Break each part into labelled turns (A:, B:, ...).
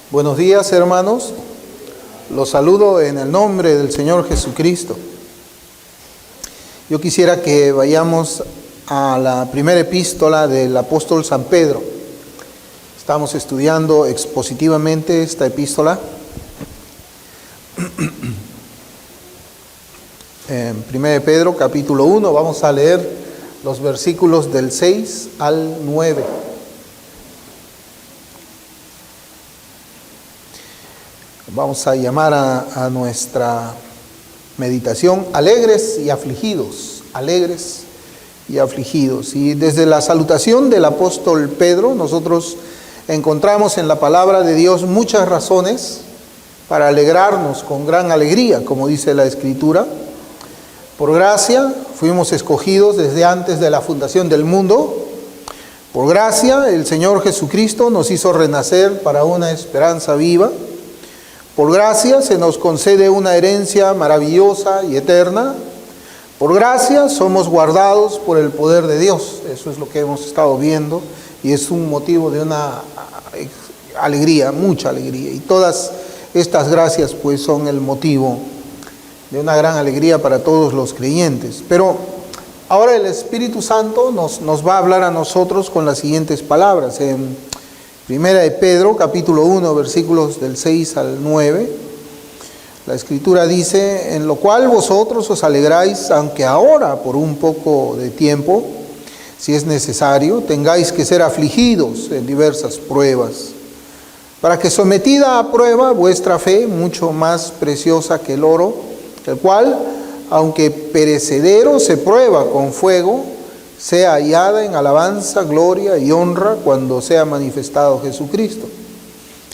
A: Buenos días, hermanos. Los saludo en el nombre del Señor Jesucristo. Yo quisiera que vayamos a la primera epístola del apóstol San Pedro. Estamos estudiando expositivamente esta epístola. En 1 Pedro, capítulo 1, vamos a leer los versículos del 6 al 9. Vamos a llamar a nuestra meditación alegres y afligidos, alegres y afligidos. Y desde la salutación del apóstol Pedro, nosotros encontramos en la palabra de Dios muchas razones para alegrarnos con gran alegría, como dice la Escritura. Por gracia fuimos escogidos desde antes de la fundación del mundo. Por gracia el Señor Jesucristo nos hizo renacer para una esperanza viva. Por gracia se nos concede una herencia maravillosa y eterna. Por gracia somos guardados por el poder de Dios. Eso es lo que hemos estado viendo y es un motivo de una alegría, mucha alegría. Y todas estas gracias pues son el motivo de una gran alegría para todos los creyentes. Pero ahora el Espíritu Santo nos va a hablar a nosotros con las siguientes palabras. En Primera de Pedro, capítulo 1, versículos del 6 al 9, la Escritura dice: en lo cual vosotros os alegráis, aunque ahora, por un poco de tiempo, si es necesario, tengáis que ser afligidos en diversas pruebas, para que sometida a prueba vuestra fe, mucho más preciosa que el oro, el cual, aunque perecedero, se prueba con fuego, sea hallada en alabanza, gloria y honra cuando sea manifestado Jesucristo,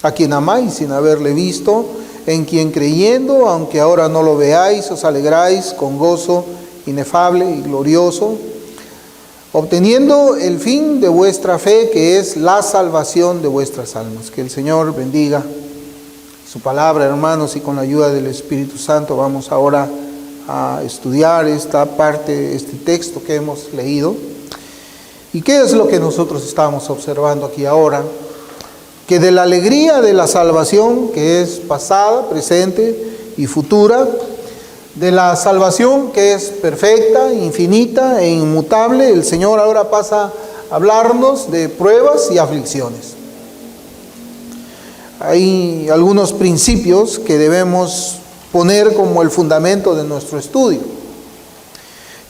A: a quien amáis sin haberle visto, en quien creyendo, aunque ahora no lo veáis, os alegráis con gozo inefable y glorioso, obteniendo el fin de vuestra fe, que es la salvación de vuestras almas. Que el Señor bendiga su palabra, hermanos, y con la ayuda del Espíritu Santo vamos ahora a estudiar esta parte, este texto que hemos leído. ¿Y qué es lo que nosotros estamos observando aquí ahora? Que de la alegría de la salvación, que es pasada, presente y futura, de la salvación que es perfecta, infinita e inmutable, el Señor ahora pasa a hablarnos de pruebas y aflicciones. Hay algunos principios que debemos poner como el fundamento de nuestro estudio.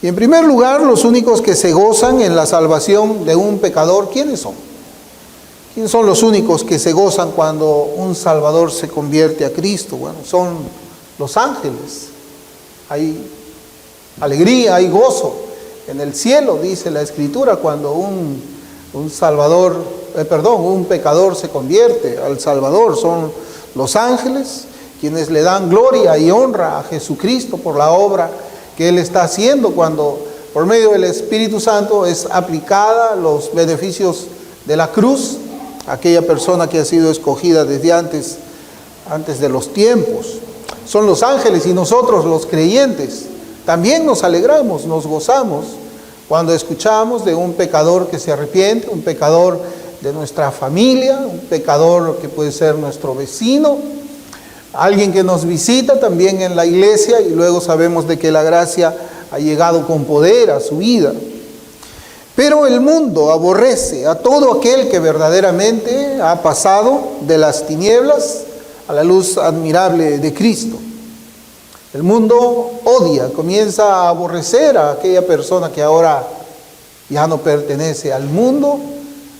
A: Y en primer lugar, los únicos que se gozan en la salvación de un pecador, ¿quiénes son? ¿Quiénes son los únicos que se gozan cuando un Salvador se convierte a Cristo? Bueno, son los ángeles. Hay alegría, hay gozo en el cielo, dice la Escritura, cuando un pecador se convierte al Salvador. Son los ángeles quienes le dan gloria y honra a Jesucristo por la obra que Él está haciendo cuando por medio del Espíritu Santo es aplicada los beneficios de la cruz a aquella persona que ha sido escogida desde antes de los tiempos. Son los ángeles, y nosotros los creyentes también nos alegramos, nos gozamos cuando escuchamos de un pecador que se arrepiente, un pecador de nuestra familia, un pecador que puede ser nuestro vecino, alguien que nos visita también en la iglesia, y luego sabemos de que la gracia ha llegado con poder a su vida. Pero el mundo aborrece a todo aquel que verdaderamente ha pasado de las tinieblas a la luz admirable de Cristo. El mundo odia, comienza a aborrecer a aquella persona que ahora ya no pertenece al mundo,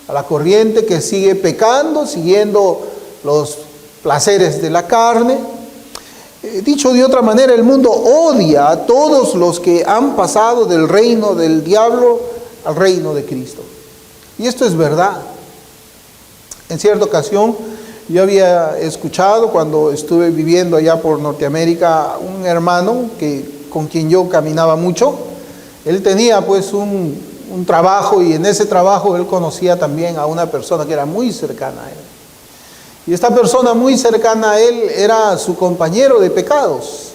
A: a la corriente que sigue pecando, siguiendo los placeres de la carne. Dicho de otra manera, el mundo odia a todos los que han pasado del reino del diablo al reino de Cristo. Y esto es verdad. En cierta ocasión yo había escuchado, cuando estuve viviendo allá por Norteamérica, un hermano con quien yo caminaba mucho. Él tenía pues un trabajo, y en ese trabajo él conocía también a una persona que era muy cercana a él. Y esta persona muy cercana a él era su compañero de pecados.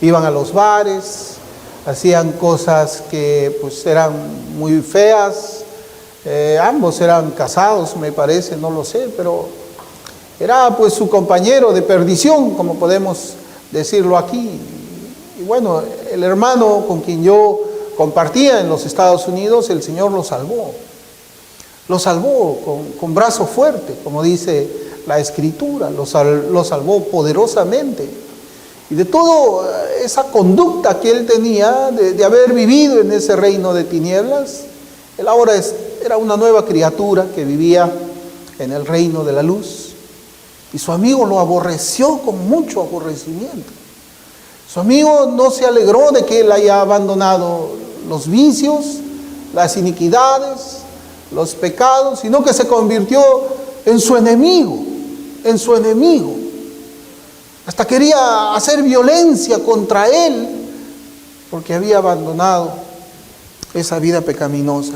A: Iban a los bares, hacían cosas que pues eran muy feas. Ambos eran casados, me parece, no lo sé, pero era pues su compañero de perdición, como podemos decirlo aquí. Y bueno, el hermano con quien yo compartía en los Estados Unidos, el Señor lo salvó. Lo salvó con brazo fuerte, como dice la Escritura, lo salvó poderosamente. Y de toda esa conducta que él tenía, de haber vivido en ese reino de tinieblas, él ahora era una nueva criatura que vivía en el reino de la luz. Y su amigo lo aborreció con mucho aborrecimiento. Su amigo no se alegró de que él haya abandonado los vicios, las iniquidades, los pecados, sino que se convirtió en su enemigo, Hasta quería hacer violencia contra él, porque había abandonado esa vida pecaminosa.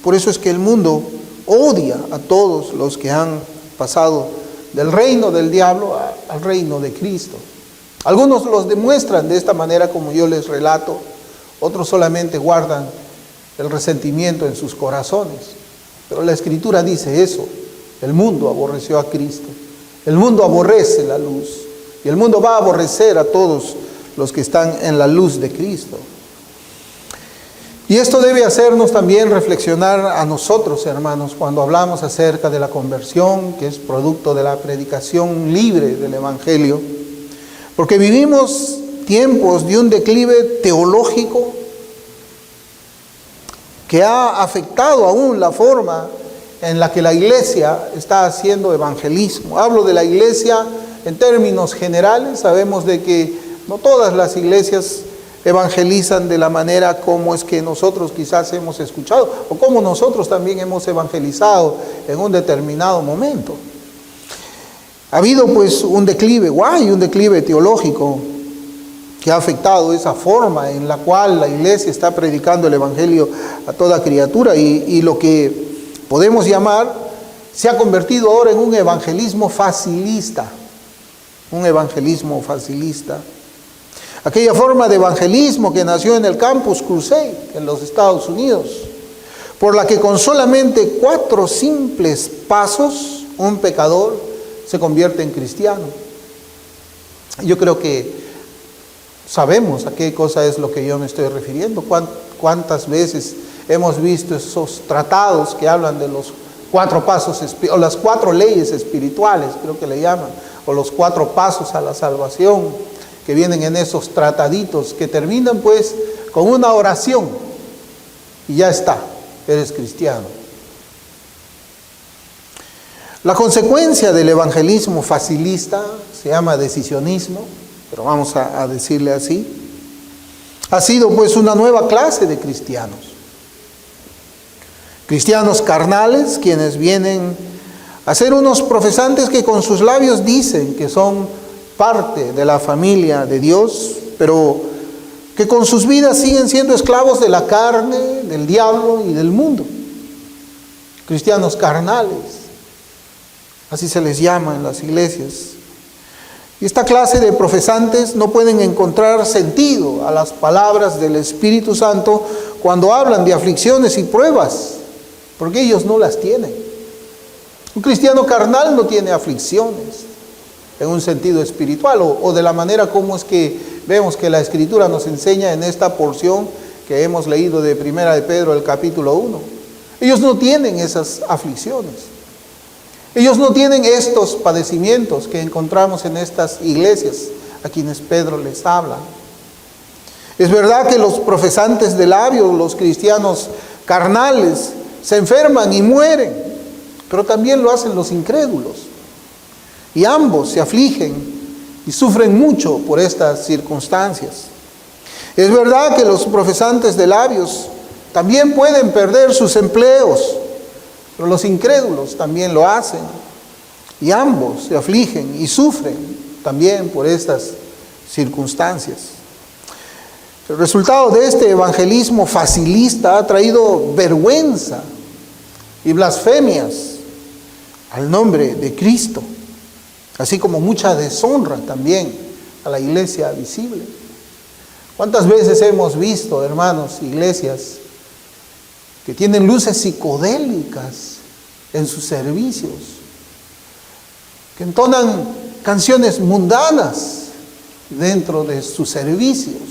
A: Por eso es que el mundo odia a todos los que han pasado del reino del diablo al reino de Cristo. Algunos los demuestran de esta manera como yo les relato, otros solamente guardan el resentimiento en sus corazones. Pero la Escritura dice eso: el mundo aborreció a Cristo, el mundo aborrece la luz, y el mundo va a aborrecer a todos los que están en la luz de Cristo. Y esto debe hacernos también reflexionar a nosotros, hermanos, cuando hablamos acerca de la conversión, que es producto de la predicación libre del Evangelio, porque vivimos tiempos de un declive teológico que ha afectado aún la forma en la que la iglesia está haciendo evangelismo. Hablo de la iglesia en términos generales. Sabemos de que no todas las iglesias evangelizan de la manera como es que nosotros quizás hemos escuchado, o como nosotros también hemos evangelizado en un determinado momento. Ha habido pues un declive teológico que ha afectado esa forma en la cual la iglesia está predicando el evangelio a toda criatura, y lo que podemos llamar se ha convertido ahora en un evangelismo facilista. Aquella forma de evangelismo que nació en el Campus Crusade en los Estados Unidos, por la que con solamente 4 simples pasos un pecador se convierte en cristiano. Yo creo que sabemos a qué cosa es lo que yo me estoy refiriendo. ¿Cuántas veces hemos visto esos tratados que hablan de los 4 pasos, o las 4 leyes espirituales, creo que le llaman, o los 4 pasos a la salvación, que vienen en esos trataditos que terminan pues con una oración y ya está, eres cristiano? La consecuencia del evangelismo facilista se llama decisionismo, pero vamos a decirle así. Ha sido pues una nueva clase de cristianos. Cristianos carnales, quienes vienen a ser unos profesantes que con sus labios dicen que son parte de la familia de Dios, pero que con sus vidas siguen siendo esclavos de la carne, del diablo y del mundo. Cristianos carnales, así se les llama en las iglesias. Y esta clase de profesantes no pueden encontrar sentido a las palabras del Espíritu Santo cuando hablan de aflicciones y pruebas, porque ellos no las tienen. Un cristiano carnal no tiene aflicciones en un sentido espiritual, o de la manera como es que vemos que la Escritura nos enseña en esta porción que hemos leído de Primera de Pedro, el capítulo 1. Ellos no tienen esas aflicciones. Ellos no tienen estos padecimientos que encontramos en estas iglesias a quienes Pedro les habla. Es verdad que los profesantes de labios, los cristianos carnales, se enferman y mueren, pero también lo hacen los incrédulos. Y ambos se afligen y sufren mucho por estas circunstancias. Es verdad que los profesantes de labios también pueden perder sus empleos, pero los incrédulos también lo hacen. Y ambos se afligen y sufren también por estas circunstancias. El resultado de este evangelismo facilista ha traído vergüenza y blasfemias al nombre de Cristo, así como mucha deshonra también a la iglesia visible. ¿Cuántas veces hemos visto, hermanos, iglesias que tienen luces psicodélicas en sus servicios? que entonan canciones mundanas dentro de sus servicios,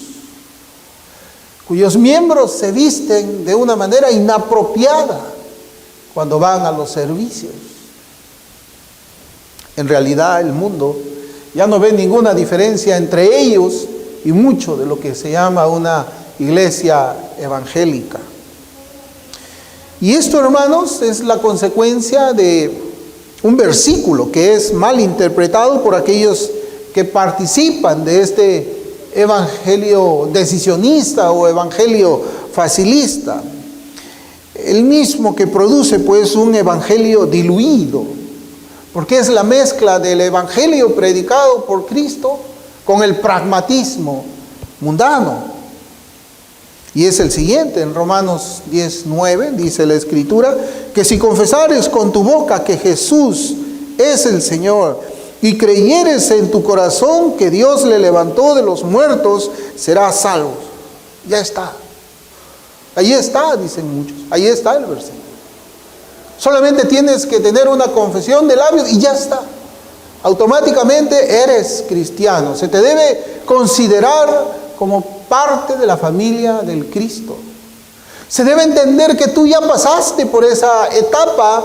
A: cuyos miembros se visten de una manera inapropiada cuando van a los servicios. En realidad el mundo ya no ve ninguna diferencia entre ellos y mucho de lo que se llama una iglesia evangélica. Y esto, hermanos, es la consecuencia de un versículo que es mal interpretado por aquellos que participan de este evangelio decisionista o evangelio facilista. El mismo que produce pues un evangelio diluido, porque es la mezcla del evangelio predicado por Cristo con el pragmatismo mundano. Y es el siguiente, en Romanos 10:9 dice la Escritura, que si confesares con tu boca que Jesús es el Señor y creyeres en tu corazón que Dios le levantó de los muertos, serás salvo. Ya está. Ahí está, dicen muchos. Ahí está el versículo. Solamente tienes que tener una confesión de labios y ya está. Automáticamente eres cristiano. Se te debe considerar como parte de la familia del Cristo. Se debe entender que tú ya pasaste por esa etapa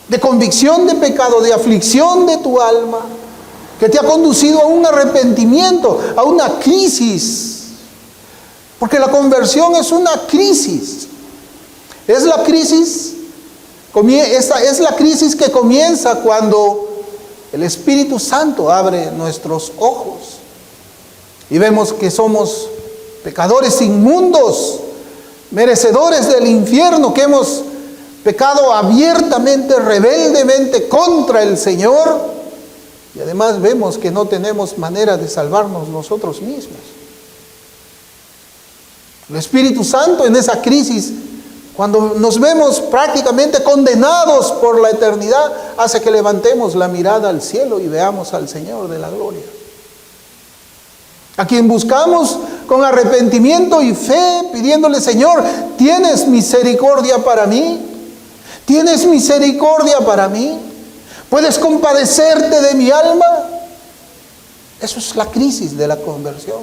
A: de convicción de pecado, de aflicción de tu alma, que te ha conducido a un arrepentimiento, a una crisis. Porque la conversión es una crisis. Es la crisis que comienza cuando el Espíritu Santo abre nuestros ojos y vemos que somos pecadores inmundos, merecedores del infierno, que hemos pecado abiertamente, rebeldemente contra el Señor, y además vemos que no tenemos manera de salvarnos nosotros mismos. El Espíritu Santo en esa crisis, cuando nos vemos prácticamente condenados por la eternidad, hace que levantemos la mirada al cielo y veamos al Señor de la gloria, a quien buscamos con arrepentimiento y fe, pidiéndole: Señor, ¿tienes misericordia para mí? ¿Tienes misericordia para mí? ¿Puedes compadecerte de mi alma? Eso es la crisis de la conversión.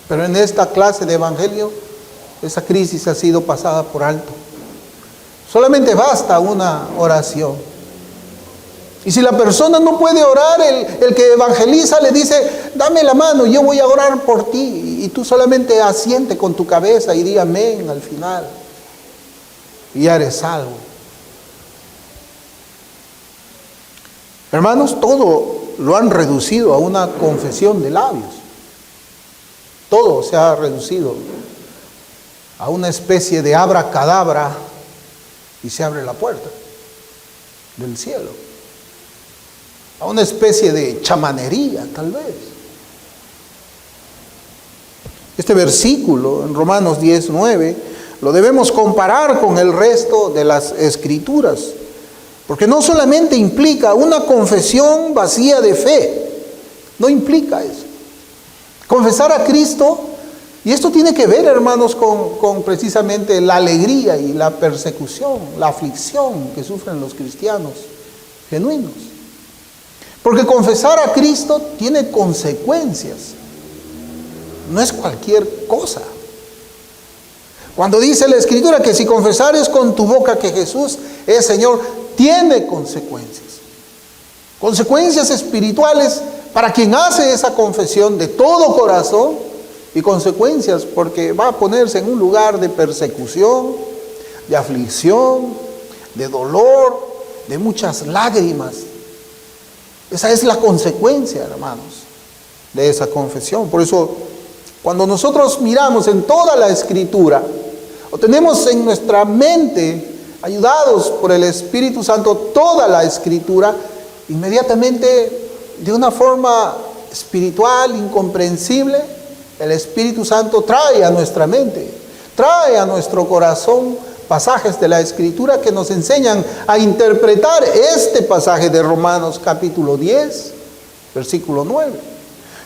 A: Pero en esta clase de evangelio, esa crisis ha sido pasada por alto. Solamente basta una oración. Y si la persona no puede orar, el que evangeliza le dice: dame la mano, yo voy a orar por ti. Y tú solamente asiente con tu cabeza y di amén al final. Y ya eres salvo. Hermanos, todo lo han reducido a una confesión de labios. Todo se ha reducido a una especie de abracadabra y se abre la puerta del cielo. A una especie de chamanería, tal vez. Este versículo en Romanos 10:9 lo debemos comparar con el resto de las Escrituras, porque no solamente implica una confesión vacía de fe, no implica eso. Confesar a Cristo, y esto tiene que ver, hermanos, con precisamente la alegría y la persecución, la aflicción que sufren los cristianos genuinos. Porque confesar a Cristo tiene consecuencias. No es cualquier cosa. Cuando dice la Escritura que si confesares con tu boca que Jesús es Señor, tiene consecuencias. Consecuencias espirituales para quien hace esa confesión de todo corazón, y consecuencias porque va a ponerse en un lugar de persecución, de aflicción, de dolor, de muchas lágrimas. Esa es la consecuencia, hermanos, de esa confesión. Por eso, cuando nosotros miramos en toda la Escritura, o tenemos en nuestra mente, ayudados por el Espíritu Santo, toda la Escritura, inmediatamente, de una forma espiritual, incomprensible, el Espíritu Santo trae a nuestra mente, trae a nuestro corazón pasajes de la Escritura que nos enseñan a interpretar este pasaje de Romanos capítulo 10, versículo 9.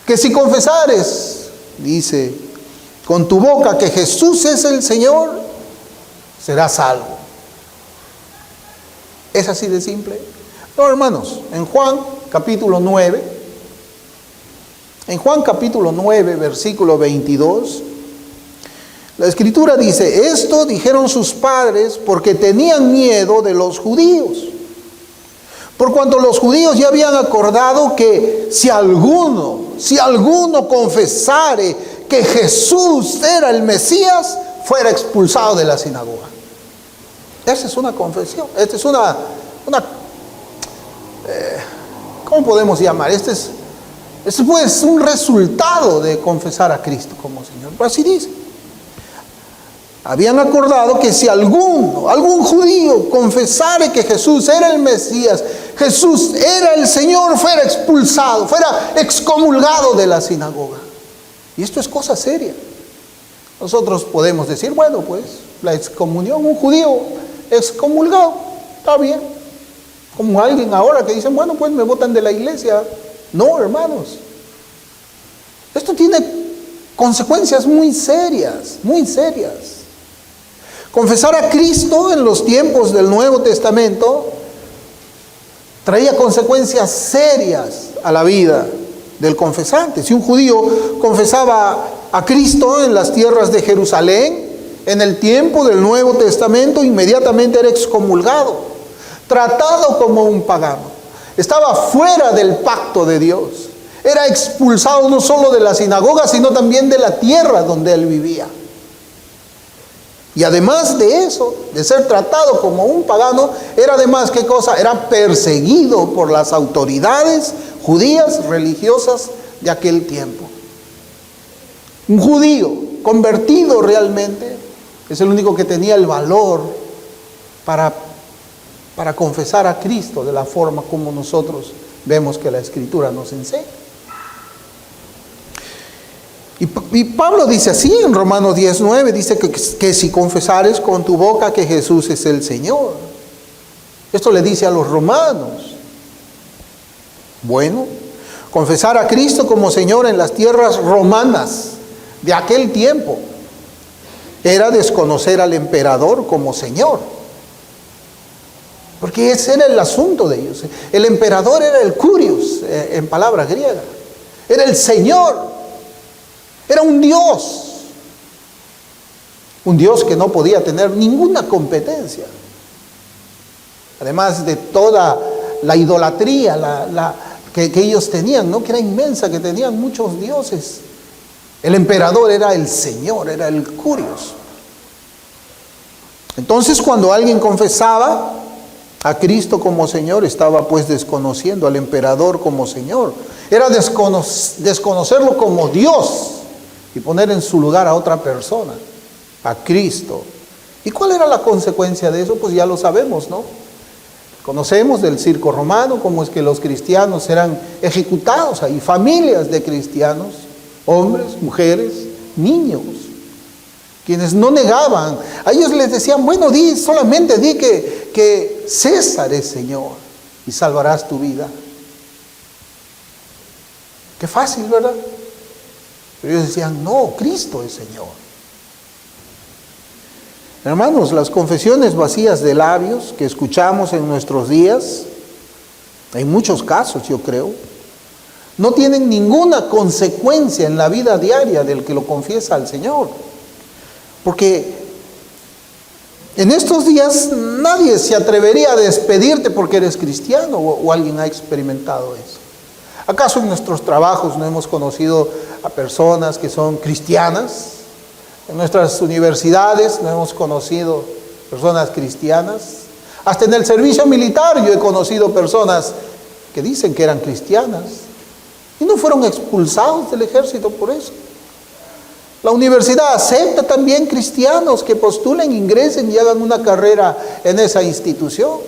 A: Que si confesares, dice, con tu boca que Jesús es el Señor, serás salvo. ¿Es así de simple? No, hermanos, en Juan capítulo 9, versículo 22, la Escritura dice: esto dijeron sus padres porque tenían miedo de los judíos. Por cuanto los judíos ya habían acordado que si alguno confesare que Jesús era el Mesías, fuera expulsado de la sinagoga. Esa es una confesión, esta es ¿cómo podemos llamar? Este es pues un resultado de confesar a Cristo como Señor. Pues así dice. Habían acordado que si algún judío confesare que Jesús era el Mesías, Jesús era el Señor, fuera expulsado, fuera excomulgado de la sinagoga. Y esto es cosa seria. Nosotros podemos decir, bueno, pues la excomunión, un judío excomulgado, está bien. Como alguien ahora que dicen, bueno, pues me botan de la iglesia. No, hermanos. Esto tiene consecuencias muy serias, muy serias. Confesar a Cristo en los tiempos del Nuevo Testamento traía consecuencias serias a la vida del confesante. Si un judío confesaba a Cristo en las tierras de Jerusalén, en el tiempo del Nuevo Testamento, inmediatamente era excomulgado, tratado como un pagano. Estaba fuera del pacto de Dios. Era expulsado no solo de la sinagoga, sino también de la tierra donde él vivía. Y además de eso, de ser tratado como un pagano, era además, ¿qué cosa? Era perseguido por las autoridades judías religiosas de aquel tiempo. Un judío convertido realmente es el único que tenía el valor para confesar a Cristo de la forma como nosotros vemos que la Escritura nos enseña. Y Pablo dice así en Romanos 10:9, dice que si confesares con tu boca que Jesús es el Señor. Esto le dice a los romanos. Bueno, confesar a Cristo como Señor en las tierras romanas de aquel tiempo era desconocer al emperador como Señor. Porque ese era el asunto de ellos. El emperador era el Curios, en palabra griega. Era el Señor. Era un Dios que no podía tener ninguna competencia. Además de toda la idolatría que ellos tenían, ¿no? Que era inmensa, que tenían muchos dioses. El emperador era el Señor, era el Curios. Entonces, cuando alguien confesaba a Cristo como Señor, estaba pues desconociendo al emperador como Señor. Era desconocerlo como Dios y poner en su lugar a otra persona, a Cristo. ¿Y cuál era la consecuencia de eso? Pues ya lo sabemos, ¿no? Conocemos del circo romano, cómo es que los cristianos eran ejecutados. Hay familias de cristianos, hombres, mujeres, niños, quienes no negaban. A ellos les decían, bueno, solamente di que César es Señor y salvarás tu vida. Qué fácil, ¿verdad? Pero ellos decían, no, Cristo es Señor. Hermanos, las confesiones vacías de labios que escuchamos en nuestros días, en muchos casos yo creo, no tienen ninguna consecuencia en la vida diaria del que lo confiesa al Señor. Porque en estos días nadie se atrevería a despedirte porque eres cristiano o alguien ha experimentado eso. ¿Acaso en nuestros trabajos no hemos conocido a personas que son cristianas? En nuestras universidades no hemos conocido personas cristianas. Hasta en el servicio militar yo he conocido personas que dicen que eran cristianas y no fueron expulsados del ejército por eso. La universidad acepta también cristianos que postulen, ingresen y hagan una carrera en esa institución.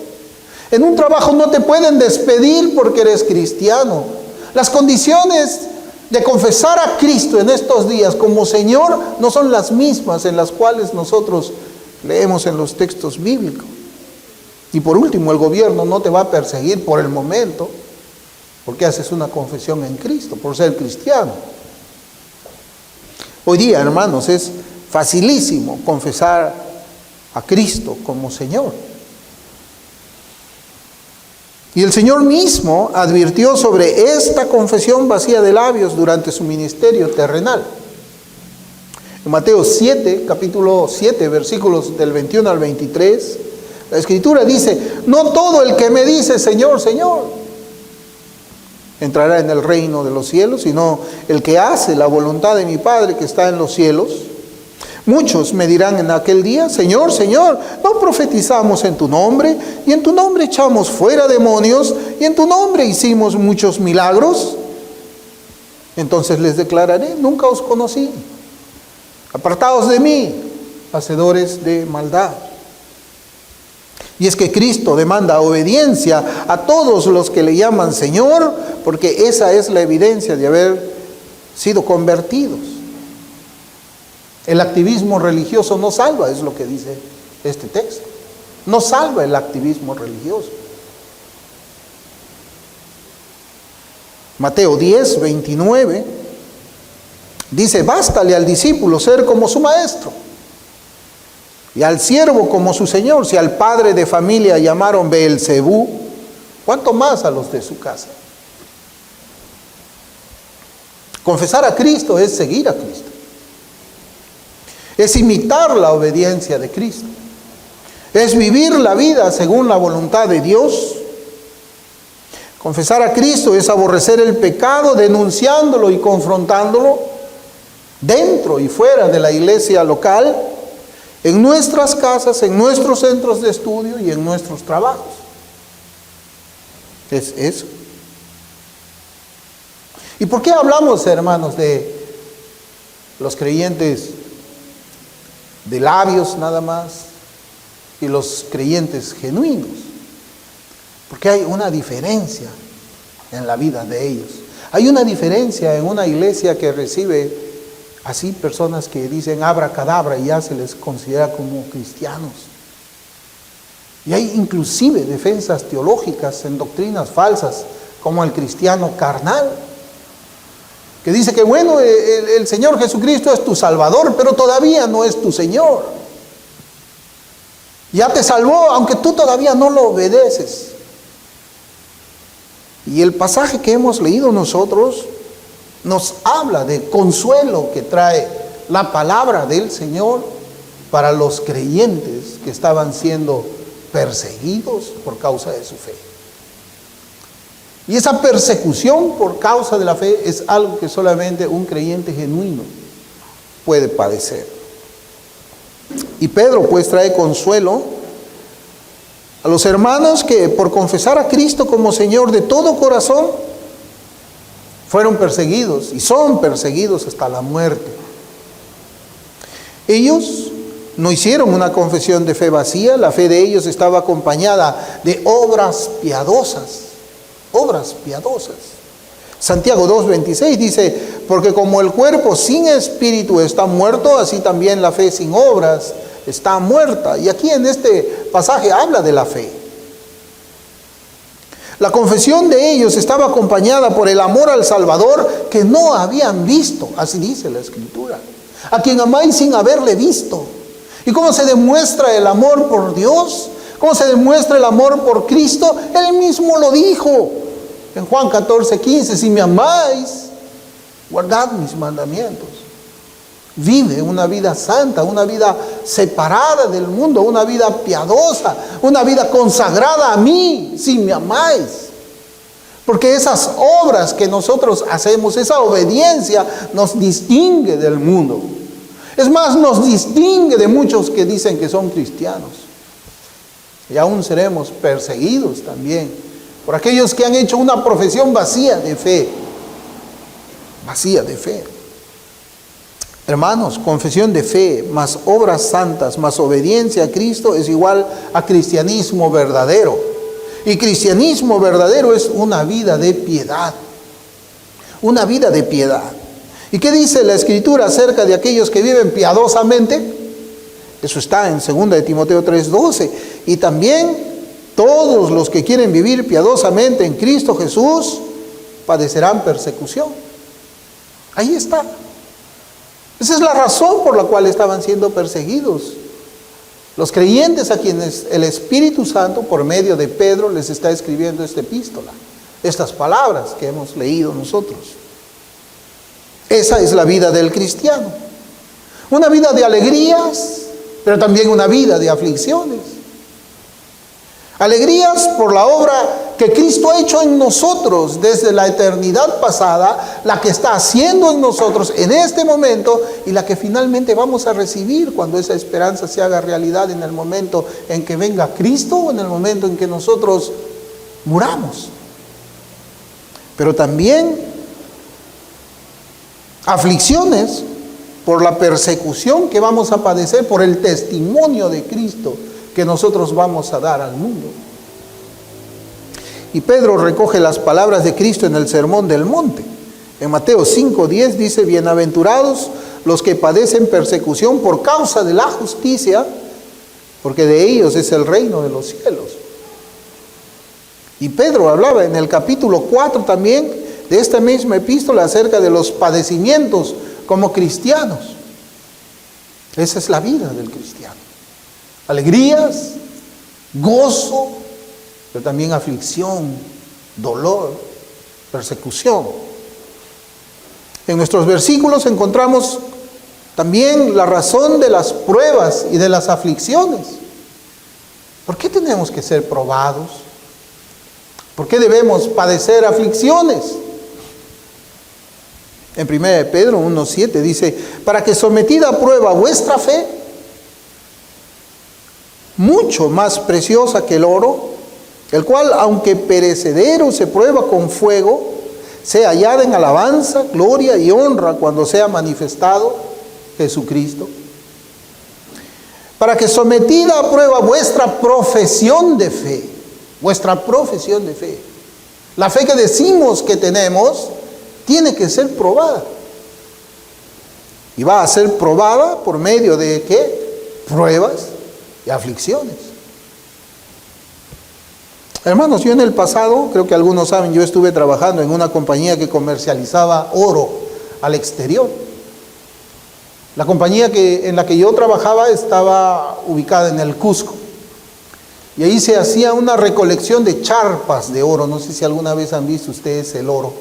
A: En un trabajo no te pueden despedir porque eres cristiano. Las condiciones de confesar a Cristo en estos días como Señor no son las mismas en las cuales nosotros leemos en los textos bíblicos. Y por último, el gobierno no te va a perseguir por el momento porque haces una confesión en Cristo, por ser cristiano. Hoy día, hermanos, es facilísimo confesar a Cristo como Señor. Y el Señor mismo advirtió sobre esta confesión vacía de labios durante su ministerio terrenal. En Mateo 7, capítulo 7, versículos del 21 al 23, la Escritura dice: no todo el que me dice Señor, Señor, entrará en el reino de los cielos, sino el que hace la voluntad de mi Padre que está en los cielos. Muchos me dirán en aquel día: Señor, Señor, ¿no profetizamos en tu nombre? Y en tu nombre echamos fuera demonios, y en tu nombre hicimos muchos milagros. Entonces les declararé: nunca os conocí. Apartaos de mí, hacedores de maldad. Y es que Cristo demanda obediencia a todos los que le llaman Señor, porque esa es la evidencia de haber sido convertidos. El activismo religioso no salva, es lo que dice este texto. No salva el activismo religioso. Mateo 10, 29 dice: bástale al discípulo ser como su maestro, y al siervo como su señor. Si al padre de familia llamaron Beelzebú, ¿cuánto más a los de su casa? Confesar a Cristo es seguir a Cristo. Es imitar la obediencia de Cristo. Es vivir la vida según la voluntad de Dios. Confesar a Cristo es aborrecer el pecado, denunciándolo y confrontándolo dentro y fuera de la iglesia local, en nuestras casas, en nuestros centros de estudio y en nuestros trabajos. Es eso. ¿Y por qué hablamos, hermanos, de los creyentes de labios nada más y los creyentes genuinos? Porque hay una diferencia en la vida de ellos. Hay una diferencia en una iglesia que recibe así personas que dicen abracadabra y ya se les considera como cristianos. Y hay inclusive defensas teológicas en doctrinas falsas, como el cristiano carnal, que dice que bueno, el Señor Jesucristo es tu Salvador, pero todavía no es tu Señor. Ya te salvó, aunque tú todavía no lo obedeces. Y el pasaje que hemos leído nosotros nos habla de consuelo que trae la palabra del Señor para los creyentes que estaban siendo perseguidos por causa de su fe. Y esa persecución por causa de la fe es algo que solamente un creyente genuino puede padecer. Y Pedro pues trae consuelo a los hermanos que por confesar a Cristo como Señor de todo corazón fueron perseguidos y son perseguidos hasta la muerte. Ellos no hicieron una confesión de fe vacía. La fe de ellos estaba acompañada de obras piadosas. Obras piadosas. Santiago 2:26 dice: porque como el cuerpo sin espíritu está muerto, así también la fe sin obras está muerta. Y aquí en este pasaje habla de la fe. La confesión de ellos estaba acompañada por el amor al Salvador que no habían visto. Así dice la Escritura: a quien amáis sin haberle visto. ¿Y cómo se demuestra el amor por Dios? ¿Cómo se demuestra el amor por Cristo? Él mismo lo dijo en Juan 14:15: si me amáis, guardad mis mandamientos. Vive una vida santa, una vida separada del mundo, una vida piadosa, una vida consagrada a mí, si me amáis. Porque esas obras que nosotros hacemos, esa obediencia nos distingue del mundo. Es más, nos distingue de muchos que dicen que son cristianos. Y aún seremos perseguidos también por aquellos que han hecho una profesión vacía de fe. Vacía de fe. Hermanos, confesión de fe más obras santas más obediencia a Cristo es igual a cristianismo verdadero. Y cristianismo verdadero es una vida de piedad. Una vida de piedad. ¿Y qué dice la Escritura acerca de aquellos que viven piadosamente? Eso está en 2 de Timoteo 3:12. Y también todos los que quieren vivir piadosamente en Cristo Jesús padecerán persecución. Ahí está. Esa es la razón por la cual estaban siendo perseguidos Los creyentes a quienes el Espíritu Santo, por medio de Pedro, les está escribiendo esta epístola, estas palabras que hemos leído nosotros. Esa es la vida del cristiano. Una vida de alegrías, pero también una vida de aflicciones. Alegrías por la obra que Cristo ha hecho en nosotros desde la eternidad pasada, la que está haciendo en nosotros en este momento y la que finalmente vamos a recibir cuando esa esperanza se haga realidad en el momento en que venga Cristo o en el momento en que nosotros muramos. Pero también aflicciones por la persecución que vamos a padecer por el testimonio de Cristo que nosotros vamos a dar al mundo. Y Pedro recoge las palabras de Cristo en el Sermón del Monte. En Mateo 5:10 dice: bienaventurados los que padecen persecución por causa de la justicia, porque de ellos es el reino de los cielos. Y Pedro hablaba en el capítulo 4 también de esta misma epístola acerca de los padecimientos como cristianos. Esa es la vida del cristiano. Alegrías, gozo, pero también aflicción, dolor, persecución. En nuestros versículos encontramos también la razón de las pruebas y de las aflicciones. ¿Por qué tenemos que ser probados? ¿Por qué debemos padecer aflicciones? En 1 Pedro 1:7 dice: para que sometida a prueba vuestra fe, mucho más preciosa que el oro, el cual, aunque perecedero, se prueba con fuego, sea hallada en alabanza, gloria y honra cuando sea manifestado Jesucristo. Para que sometida a prueba vuestra profesión de fe, la fe que decimos que tenemos, tiene que ser probada. Y va a ser probada por medio de ¿qué? Pruebas y aflicciones. Hermanos, yo en el pasado, creo que algunos saben, yo estuve trabajando en una compañía que comercializaba oro al exterior. La compañía en la que yo trabajaba estaba ubicada en el Cusco. Y ahí se hacía una recolección de charpas de oro. No sé si alguna vez han visto ustedes el oro.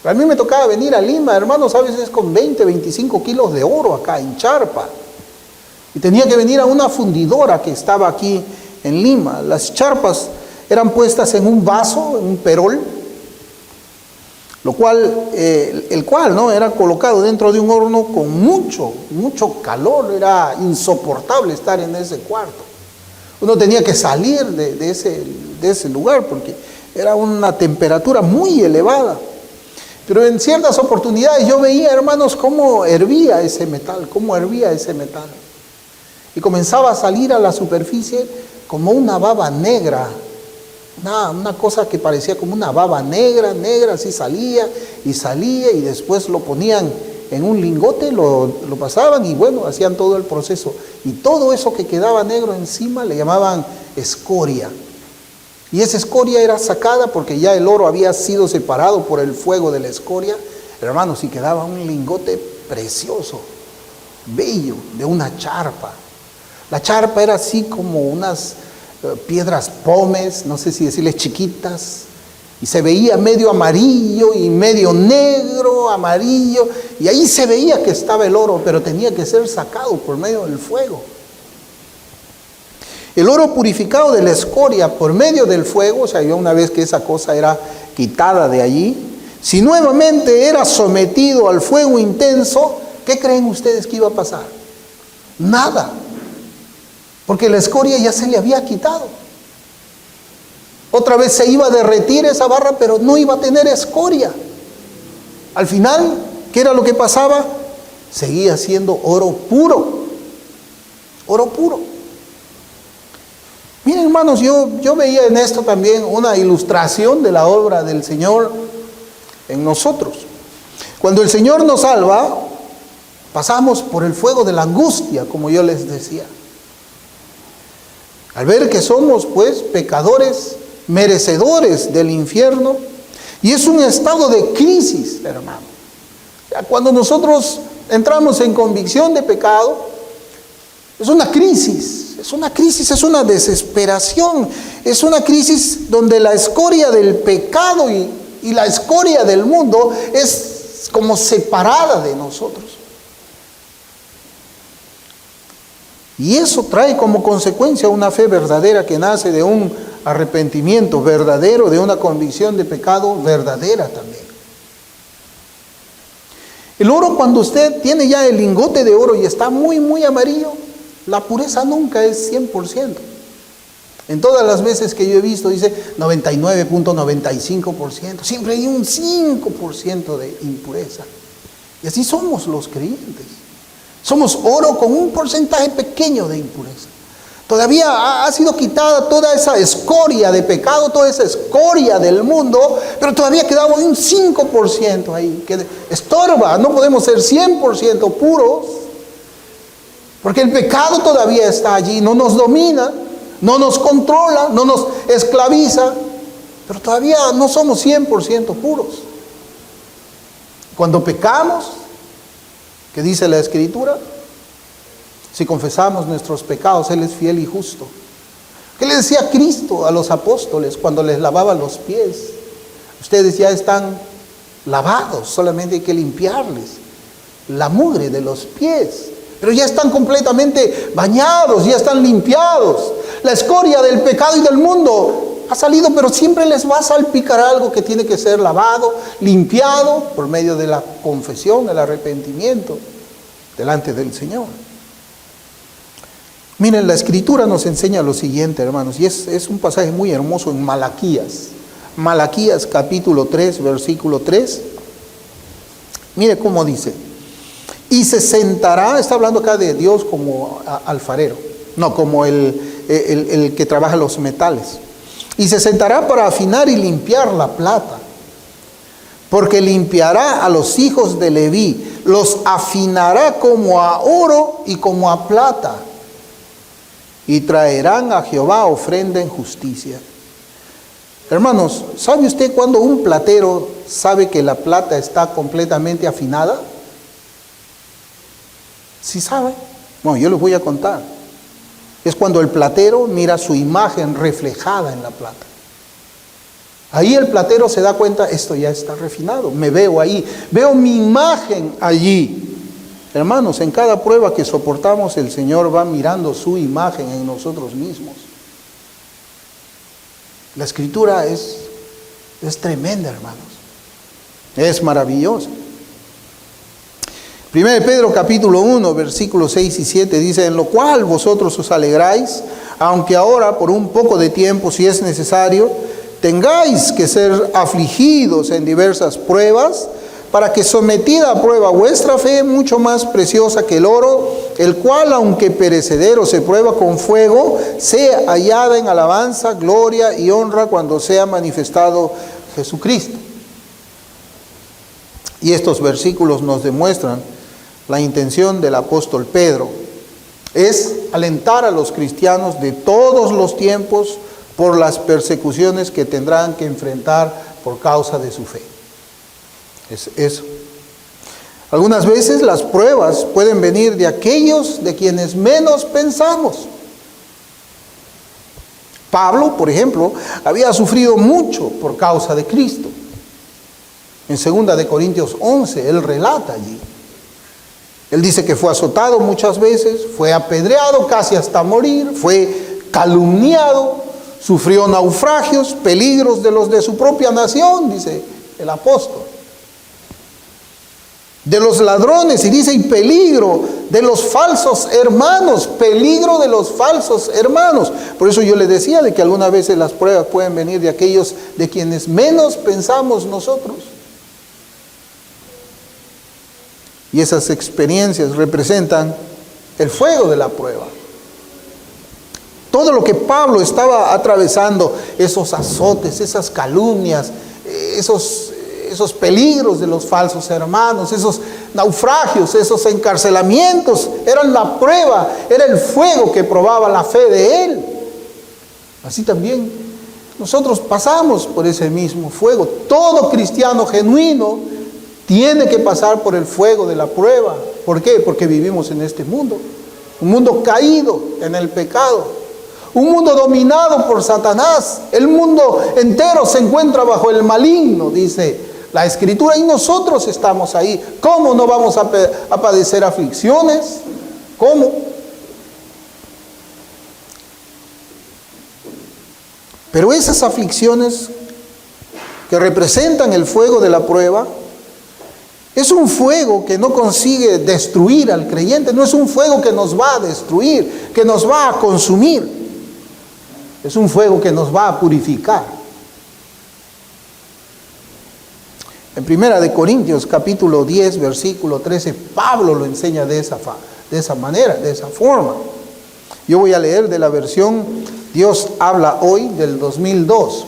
A: A mí me tocaba venir a Lima, hermanos, a veces con 20, 25 kilos de oro acá en charpa. Y tenía que venir a una fundidora que estaba aquí en Lima. Las charpas eran puestas en un vaso, en un perol, el cual ¿no? era colocado dentro de un horno con mucho calor. Era insoportable estar en ese cuarto. Uno tenía que salir de ese lugar porque era una temperatura muy elevada. Pero en ciertas oportunidades yo veía, hermanos, cómo hervía ese metal. Y comenzaba a salir a la superficie como una baba negra. Una cosa que parecía como una baba negra, así salía, y después lo ponían en un lingote, lo pasaban y bueno, hacían todo el proceso. Y todo eso que quedaba negro encima le llamaban escoria. Y esa escoria era sacada porque ya el oro había sido separado por el fuego de la escoria. Hermanos, y quedaba un lingote precioso, bello, de una charpa. La charpa era así como unas piedras pómez, no sé si decirles chiquitas, y se veía medio amarillo y medio negro, amarillo, y ahí se veía que estaba el oro, pero tenía que ser sacado por medio del fuego. El oro purificado de la escoria por medio del fuego, o sea, ya una vez que esa cosa era quitada de allí, si nuevamente era sometido al fuego intenso, ¿qué creen ustedes que iba a pasar? Nada, porque la escoria ya se le había quitado. Otra vez se iba a derretir esa barra, pero no iba a tener escoria. Al final, ¿qué era lo que pasaba? Seguía siendo oro puro. Oro puro. Miren, hermanos, yo veía en esto también una ilustración de la obra del Señor en nosotros. Cuando el Señor nos salva, pasamos por el fuego de la angustia, como yo les decía. Al ver que somos, pues, pecadores, merecedores del infierno, y es un estado de crisis, hermano. Cuando nosotros entramos en convicción de pecado, es una crisis, Es una crisis, es una desesperación, es una crisis donde la escoria del pecado y la escoria del mundo es como separada de nosotros. Y eso trae como consecuencia una fe verdadera que nace de un arrepentimiento verdadero, de una convicción de pecado verdadera también. El oro, cuando usted tiene ya el lingote de oro y está muy, muy amarillo, la pureza nunca es 100%. En todas las veces que yo he visto dice 99.95%. Siempre hay un 5% de impureza. Y así somos los creyentes. Somos oro con un porcentaje pequeño de impureza. Todavía ha sido quitada toda esa escoria de pecado, toda esa escoria del mundo, pero todavía quedaba un 5% ahí, que estorba. No podemos ser 100% puros, porque el pecado todavía está allí, no nos domina, no nos controla, no nos esclaviza, pero todavía no somos 100% puros. Cuando pecamos, ¿qué dice la Escritura? Si confesamos nuestros pecados, Él es fiel y justo. ¿Qué le decía Cristo a los apóstoles cuando les lavaba los pies? Ustedes ya están lavados, solamente hay que limpiarles la mugre de los pies. Pero ya están completamente bañados, ya están limpiados. La escoria del pecado y del mundo ha salido, pero siempre les va a salpicar algo que tiene que ser lavado, limpiado por medio de la confesión, el arrepentimiento delante del Señor. Miren, la Escritura nos enseña lo siguiente, hermanos, y es un pasaje muy hermoso en Malaquías. Malaquías capítulo 3, versículo 3. Mire cómo dice. Y se sentará, está hablando acá de Dios como alfarero, no como el que trabaja los metales. Y se sentará para afinar y limpiar la plata, porque limpiará a los hijos de Leví, los afinará como a oro y como a plata, y traerán a Jehová ofrenda en justicia. Hermanos, ¿sabe usted cuando un platero sabe que la plata está completamente afinada? ¿Sí sabe? Bueno, yo les voy a contar. Es cuando el platero mira su imagen reflejada en la plata. Ahí el platero se da cuenta, esto ya está refinado, me veo ahí, veo mi imagen allí. Hermanos, en cada prueba que soportamos, el Señor va mirando su imagen en nosotros mismos. La Escritura es tremenda, hermanos. Es maravillosa. 1 Pedro capítulo 1, versículos 6 y 7 dice: en lo cual vosotros os alegráis, aunque ahora por un poco de tiempo, si es necesario, tengáis que ser afligidos en diversas pruebas, para que sometida a prueba vuestra fe, mucho más preciosa que el oro, el cual, aunque perecedero, se prueba con fuego, sea hallada en alabanza, gloria y honra cuando sea manifestado Jesucristo. Y estos versículos nos demuestran la intención del apóstol Pedro. Es alentar a los cristianos de todos los tiempos por las persecuciones que tendrán que enfrentar por causa de su fe. Es eso. Algunas veces las pruebas pueden venir de aquellos de quienes menos pensamos. Pablo, por ejemplo, había sufrido mucho por causa de Cristo. En 2 de Corintios 11, él relata allí. Él dice que fue azotado muchas veces, fue apedreado casi hasta morir, fue calumniado, sufrió naufragios, peligros de los de su propia nación, dice el apóstol. De los ladrones, y dice, y peligro de los falsos hermanos, peligro de los falsos hermanos. Por eso yo le decía de que algunas veces las pruebas pueden venir de aquellos de quienes menos pensamos nosotros. Y esas experiencias representan el fuego de la prueba. Todo lo que Pablo estaba atravesando, esos azotes, esas calumnias, esos peligros de los falsos hermanos, esos naufragios, esos encarcelamientos, eran la prueba, era el fuego que probaba la fe de él. Así también nosotros pasamos por ese mismo fuego. Todo cristiano genuino tiene que pasar por el fuego de la prueba. ¿Por qué? Porque vivimos en este mundo. un mundo caído en el pecado, un mundo dominado por Satanás. El mundo entero se encuentra bajo el maligno, dice la Escritura, y nosotros estamos ahí. ¿Cómo no vamos a padecer aflicciones? ¿Cómo? Pero esas aflicciones que representan el fuego de la prueba, es un fuego que no consigue destruir al creyente, no es un fuego que nos va a destruir, que nos va a consumir. Es un fuego que nos va a purificar. En 1 Corintios capítulo 10, versículo 13, Pablo lo enseña de esa manera, de esa forma. Yo voy a leer de la versión Dios habla hoy del 2002.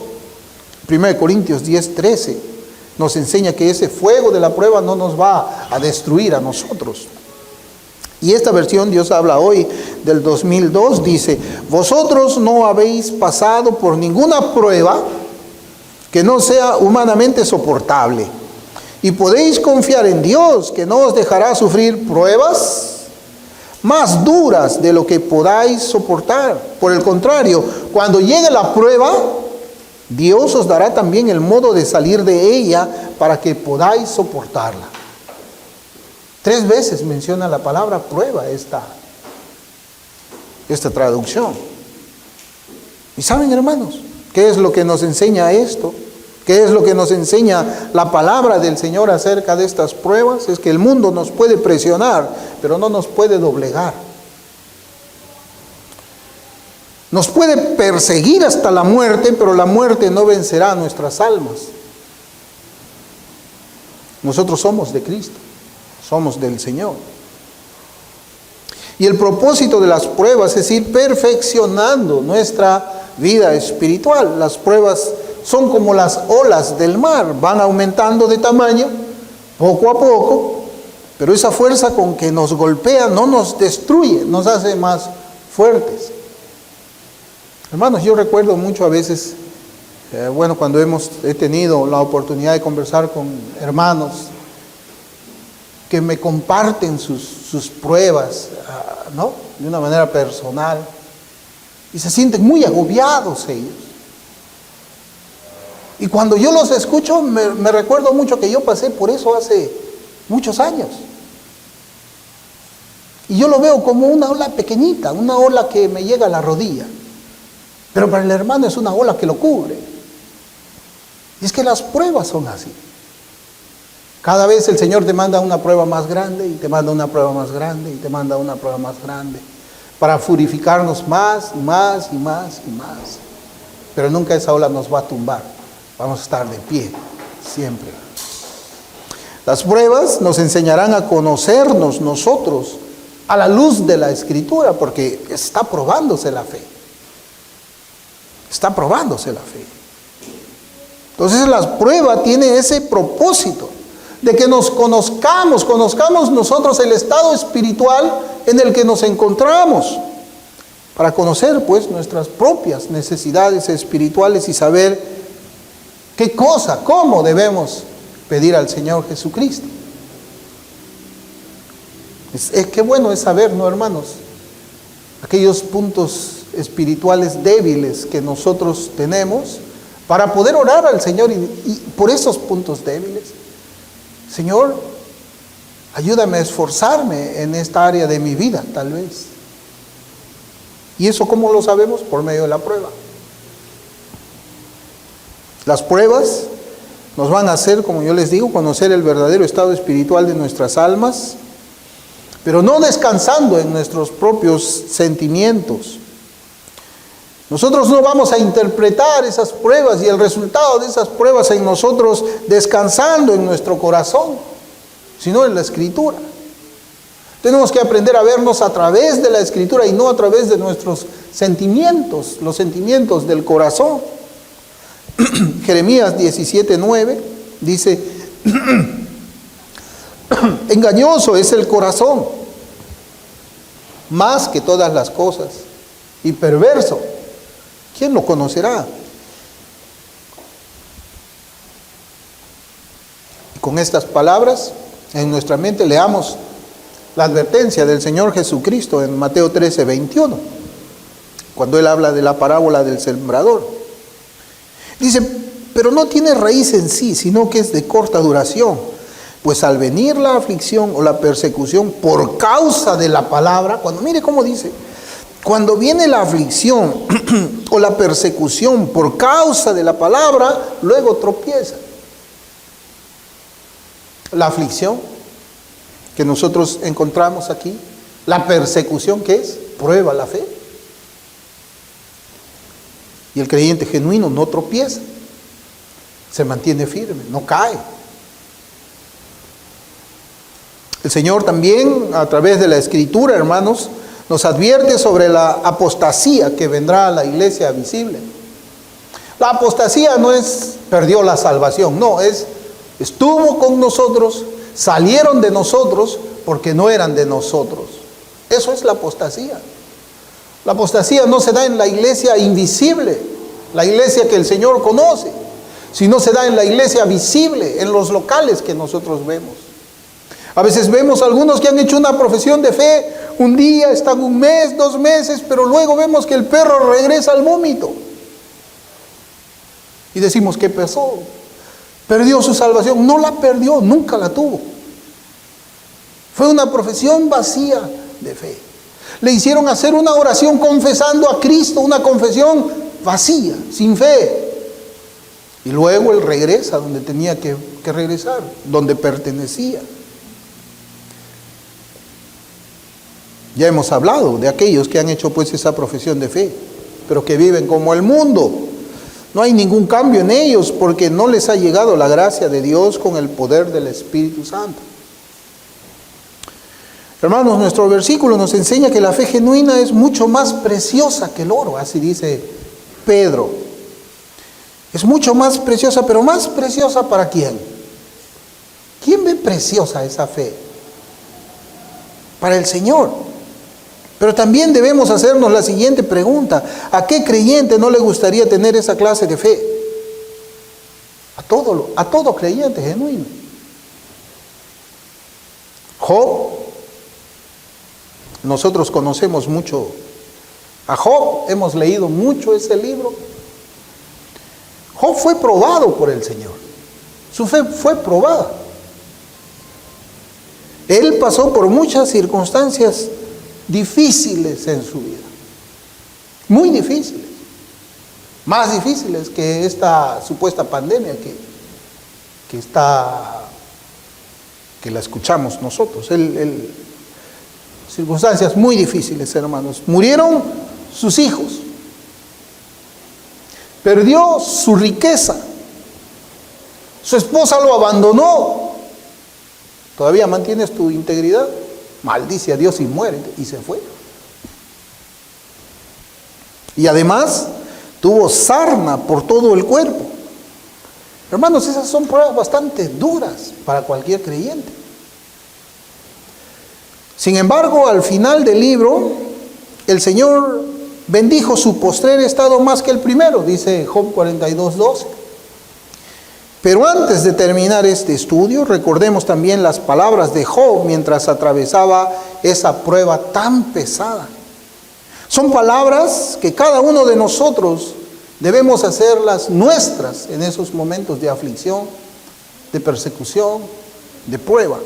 A: 1 Corintios 10, 13 nos enseña que ese fuego de la prueba no nos va a destruir a nosotros. Y esta versión Dios habla hoy del 2002 dice: vosotros no habéis pasado por ninguna prueba que no sea humanamente soportable, y podéis confiar en Dios, que no os dejará sufrir pruebas más duras de lo que podáis soportar. Por el contrario, cuando llegue la prueba, Dios os dará también el modo de salir de ella para que podáis soportarla. 3 veces menciona la palabra prueba esta traducción. ¿Y saben, hermanos, qué es lo que nos enseña esto? ¿Qué es lo que nos enseña la palabra del Señor acerca de estas pruebas? Es que el mundo nos puede presionar, pero no nos puede doblegar. Nos puede perseguir hasta la muerte, pero la muerte no vencerá nuestras almas. Nosotros somos de Cristo, somos del Señor. Y el propósito de las pruebas es ir perfeccionando nuestra vida espiritual. Las pruebas son como las olas del mar, van aumentando de tamaño poco a poco, pero esa fuerza con que nos golpea no nos destruye, nos hace más fuertes. Hermanos, yo recuerdo mucho a veces, cuando he tenido la oportunidad de conversar con hermanos que me comparten sus pruebas, ¿no? De una manera personal, y se sienten muy agobiados ellos. Y cuando yo los escucho, me recuerdo mucho que yo pasé por eso hace muchos años. Y yo lo veo como una ola pequeñita, una ola que me llega a la rodilla. Pero para el hermano es una ola que lo cubre. Y es que las pruebas son así. Cada vez el Señor te manda una prueba más grande, y te manda una prueba más grande, y te manda una prueba más grande, para purificarnos más y más y más y más. Pero nunca esa ola nos va a tumbar. Vamos a estar de pie, siempre. Las pruebas nos enseñarán a conocernos nosotros a la luz de la Escritura, porque está probándose la fe. Está probándose la fe. Entonces la prueba tiene ese propósito de que nos conozcamos nosotros el estado espiritual en el que nos encontramos, para conocer pues nuestras propias necesidades espirituales y saber qué cosa, cómo debemos pedir al Señor Jesucristo. Qué bueno es saber, ¿no, hermanos? Aquellos puntos espirituales débiles que nosotros tenemos, para poder orar al Señor y por esos puntos débiles. Señor, ayúdame a esforzarme en esta área de mi vida, tal vez. ¿Y eso cómo lo sabemos? Por medio de la prueba. Las pruebas nos van a hacer, como yo les digo, conocer el verdadero estado espiritual de nuestras almas, pero no descansando en nuestros propios sentimientos. Nosotros no vamos a interpretar esas pruebas y el resultado de esas pruebas en nosotros descansando en nuestro corazón, sino en la Escritura. Tenemos que aprender a vernos a través de la Escritura y no a través de nuestros sentimientos, los sentimientos del corazón. Jeremías 17:9 dice: engañoso es el corazón, más que todas las cosas, y perverso. ¿Quién lo conocerá? Y con estas palabras en nuestra mente leamos la advertencia del Señor Jesucristo en Mateo 13:21, cuando Él habla de la parábola del sembrador. Dice, pero no tiene raíz en sí, sino que es de corta duración. Pues al venir la aflicción o la persecución por causa de la palabra, mire cómo dice, cuando viene la aflicción o la persecución por causa de la palabra, luego tropieza. La aflicción que nosotros encontramos aquí, la persecución que es, prueba la fe. Y el creyente genuino no tropieza, se mantiene firme, no cae. El Señor también, a través de la Escritura, hermanos, nos advierte sobre la apostasía que vendrá a la iglesia visible. La apostasía no es perdió la salvación, no, estuvo con nosotros, salieron de nosotros porque no eran de nosotros. Eso es la apostasía. La apostasía no se da en la iglesia invisible, la iglesia que el Señor conoce, sino se da en la iglesia visible, en los locales que nosotros vemos. A veces vemos algunos que han hecho una profesión de fe, un día, están un mes, 2 meses, pero luego vemos que el perro regresa al vómito. Y decimos, ¿qué pasó? Perdió su salvación. No la perdió, nunca la tuvo. Fue una profesión vacía de fe. Le hicieron hacer una oración confesando a Cristo, una confesión vacía, sin fe. Y luego él regresa donde tenía que regresar, donde pertenecía. Ya hemos hablado de aquellos que han hecho pues esa profesión de fe, pero que viven como el mundo. No hay ningún cambio en ellos porque no les ha llegado la gracia de Dios con el poder del Espíritu Santo. Hermanos, nuestro versículo nos enseña que la fe genuina es mucho más preciosa que el oro, así dice Pedro. Es mucho más preciosa, pero más preciosa ¿para quién? ¿Quién ve preciosa esa fe? Para el Señor. Pero también debemos hacernos la siguiente pregunta: ¿a qué creyente no le gustaría tener esa clase de fe? A todo creyente genuino. Job, nosotros conocemos mucho a Job, hemos leído mucho ese libro. Job fue probado por el Señor, su fe fue probada. Él pasó por muchas circunstancias difíciles en su vida, muy difíciles, más difíciles que esta supuesta pandemia que la escuchamos nosotros. Circunstancias muy difíciles, hermanos. Murieron sus hijos, perdió su riqueza, su esposa lo abandonó. ¿Todavía mantienes tu integridad? Maldice a Dios y muere, y se fue. Y además tuvo sarna por todo el cuerpo. Hermanos, esas son pruebas bastante duras para cualquier creyente. Sin embargo, al final del libro, el Señor bendijo su postrer estado más que el primero, dice Job 42:12. Pero antes de terminar este estudio, recordemos también las palabras de Job mientras atravesaba esa prueba tan pesada. Son palabras que cada uno de nosotros debemos hacerlas nuestras en esos momentos de aflicción, de persecución, de prueba.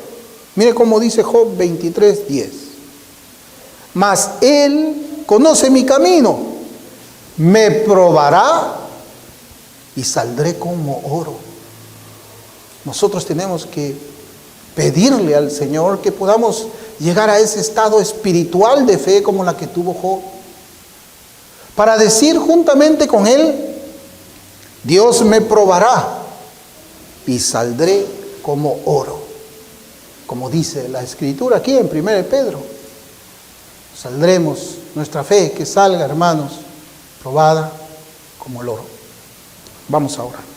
A: Mire cómo dice Job 23:10. Mas Él conoce mi camino, me probará y saldré como oro. Nosotros tenemos que pedirle al Señor que podamos llegar a ese estado espiritual de fe como la que tuvo Job, para decir juntamente con él: Dios me probará y saldré como oro, como dice la Escritura aquí en 1 Pedro. Saldremos, nuestra fe que salga, hermanos, probada como el oro. Vamos a orar.